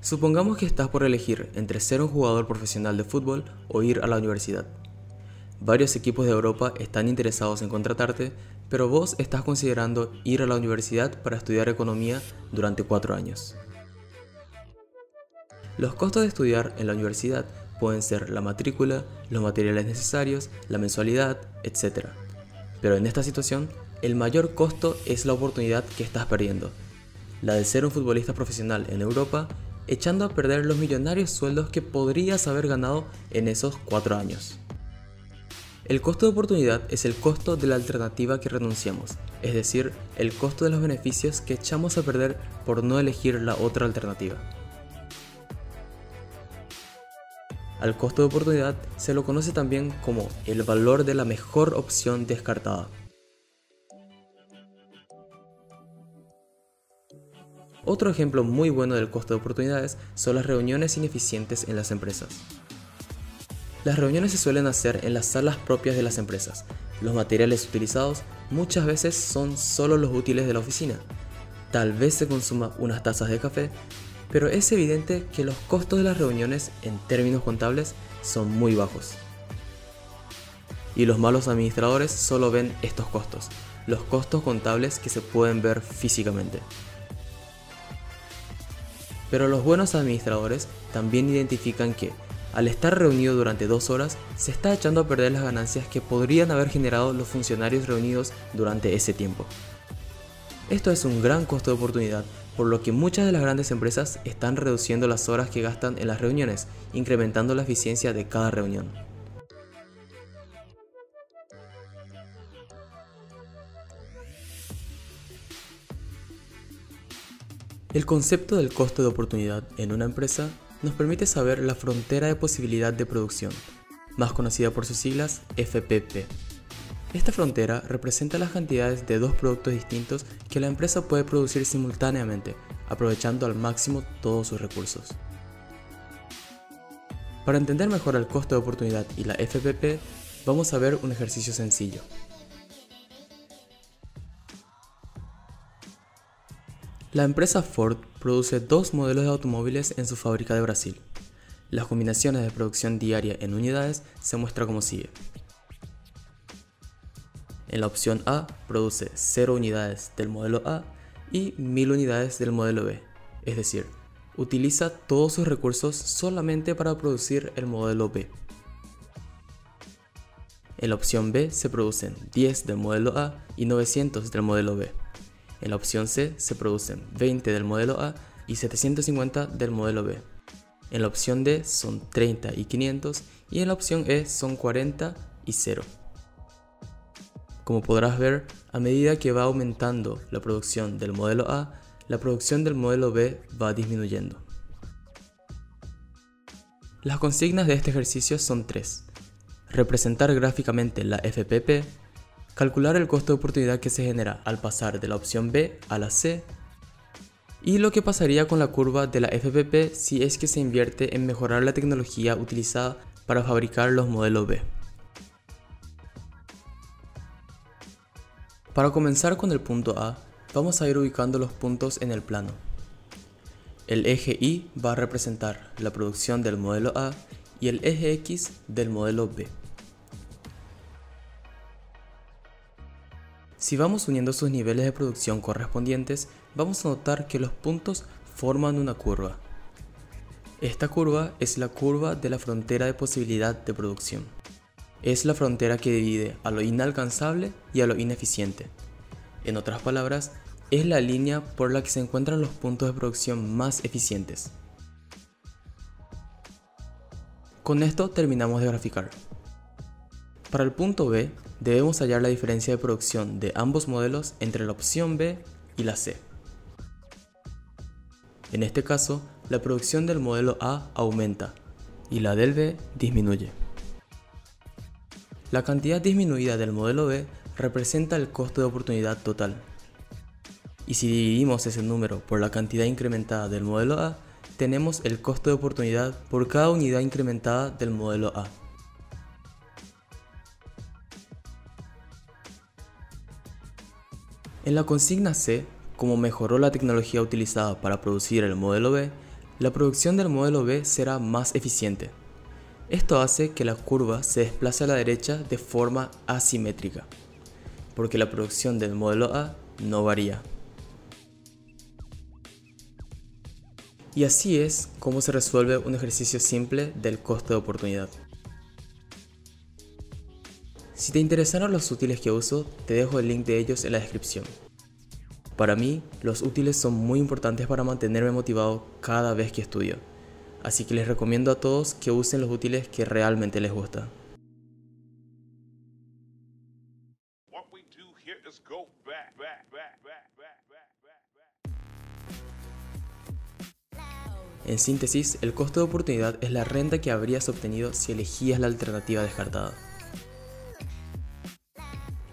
Supongamos que estás por elegir entre ser un jugador profesional de fútbol o ir a la universidad. Varios equipos de Europa están interesados en contratarte, pero vos estás considerando ir a la universidad para estudiar economía durante 4 años. Los costos de estudiar en la universidad pueden ser la matrícula, los materiales necesarios, la mensualidad, etc. Pero en esta situación, el mayor costo es la oportunidad que estás perdiendo, la de ser un futbolista profesional en Europa, echando a perder los millonarios sueldos que podrías haber ganado en esos 4 años. El costo de oportunidad es el costo de la alternativa que renunciamos, es decir, el costo de los beneficios que echamos a perder por no elegir la otra alternativa. Al costo de oportunidad se lo conoce también como el valor de la mejor opción descartada. Otro ejemplo muy bueno del costo de oportunidades son las reuniones ineficientes en las empresas. Las reuniones se suelen hacer en las salas propias de las empresas. Los materiales utilizados muchas veces son solo los útiles de la oficina. Tal vez se consuma unas tazas de café, pero es evidente que los costos de las reuniones en términos contables son muy bajos. Y los malos administradores solo ven estos costos, los costos contables que se pueden ver físicamente. Pero los buenos administradores también identifican que, al estar reunido durante 2 horas, se está echando a perder las ganancias que podrían haber generado los funcionarios reunidos durante ese tiempo. Esto es un gran costo de oportunidad, por lo que muchas de las grandes empresas están reduciendo las horas que gastan en las reuniones, incrementando la eficiencia de cada reunión. El concepto del costo de oportunidad en una empresa nos permite saber la frontera de posibilidad de producción, más conocida por sus siglas FPP. Esta frontera representa las cantidades de dos productos distintos que la empresa puede producir simultáneamente, aprovechando al máximo todos sus recursos. Para entender mejor el costo de oportunidad y la FPP, vamos a ver un ejercicio sencillo. La empresa Ford produce 2 modelos de automóviles en su fábrica de Brasil. Las combinaciones de producción diaria en unidades se muestran como sigue. En la opción A produce 0 unidades del modelo A y 1000 unidades del modelo B, es decir, utiliza todos sus recursos solamente para producir el modelo B. En la opción B se producen 10 del modelo A y 900 del modelo B. En la opción C se producen 20 del modelo A y 750 del modelo B. En la opción D son 30 y 500 y en la opción E son 40 y 0. Como podrás ver, a medida que va aumentando la producción del modelo A, la producción del modelo B va disminuyendo. Las consignas de este ejercicio son 3. Representar gráficamente la FPP, calcular el costo de oportunidad que se genera al pasar de la opción B a la C, y lo que pasaría con la curva de la FPP si es que se invierte en mejorar la tecnología utilizada para fabricar los modelos B. Para comenzar con el punto A, vamos a ir ubicando los puntos en el plano. El eje Y va a representar la producción del modelo A y el eje X del modelo B. Si vamos uniendo sus niveles de producción correspondientes, vamos a notar que los puntos forman una curva. Esta curva es la curva de la frontera de posibilidad de producción. Es la frontera que divide a lo inalcanzable y a lo ineficiente. En otras palabras, es la línea por la que se encuentran los puntos de producción más eficientes. Con esto terminamos de graficar. Para el punto B, debemos hallar la diferencia de producción de ambos modelos entre la opción B y la C. En este caso, la producción del modelo A aumenta y la del B disminuye. La cantidad disminuida del modelo B representa el costo de oportunidad total. Y si dividimos ese número por la cantidad incrementada del modelo A, tenemos el costo de oportunidad por cada unidad incrementada del modelo A. En la consigna C, como mejoró la tecnología utilizada para producir el modelo B, la producción del modelo B será más eficiente. Esto hace que la curva se desplace a la derecha de forma asimétrica, porque la producción del modelo A no varía. Y así es como se resuelve un ejercicio simple del costo de oportunidad. Si te interesaron los útiles que uso, te dejo el link de ellos en la descripción. Para mí, los útiles son muy importantes para mantenerme motivado cada vez que estudio, así que les recomiendo a todos que usen los útiles que realmente les gusta. En síntesis, el costo de oportunidad es la renta que habrías obtenido si elegías la alternativa descartada.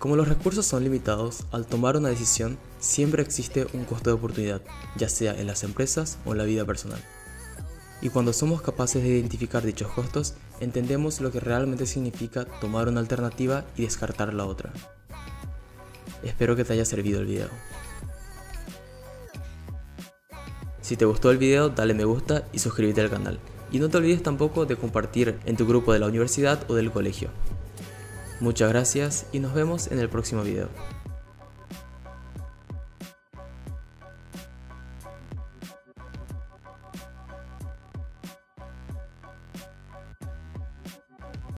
Como los recursos son limitados, al tomar una decisión siempre existe un costo de oportunidad, ya sea en las empresas o en la vida personal. Y cuando somos capaces de identificar dichos costos, entendemos lo que realmente significa tomar una alternativa y descartar la otra. Espero que te haya servido el video. Si te gustó el video, dale me gusta y suscríbete al canal. Y no te olvides tampoco de compartir en tu grupo de la universidad o del colegio. Muchas gracias y nos vemos en el próximo video.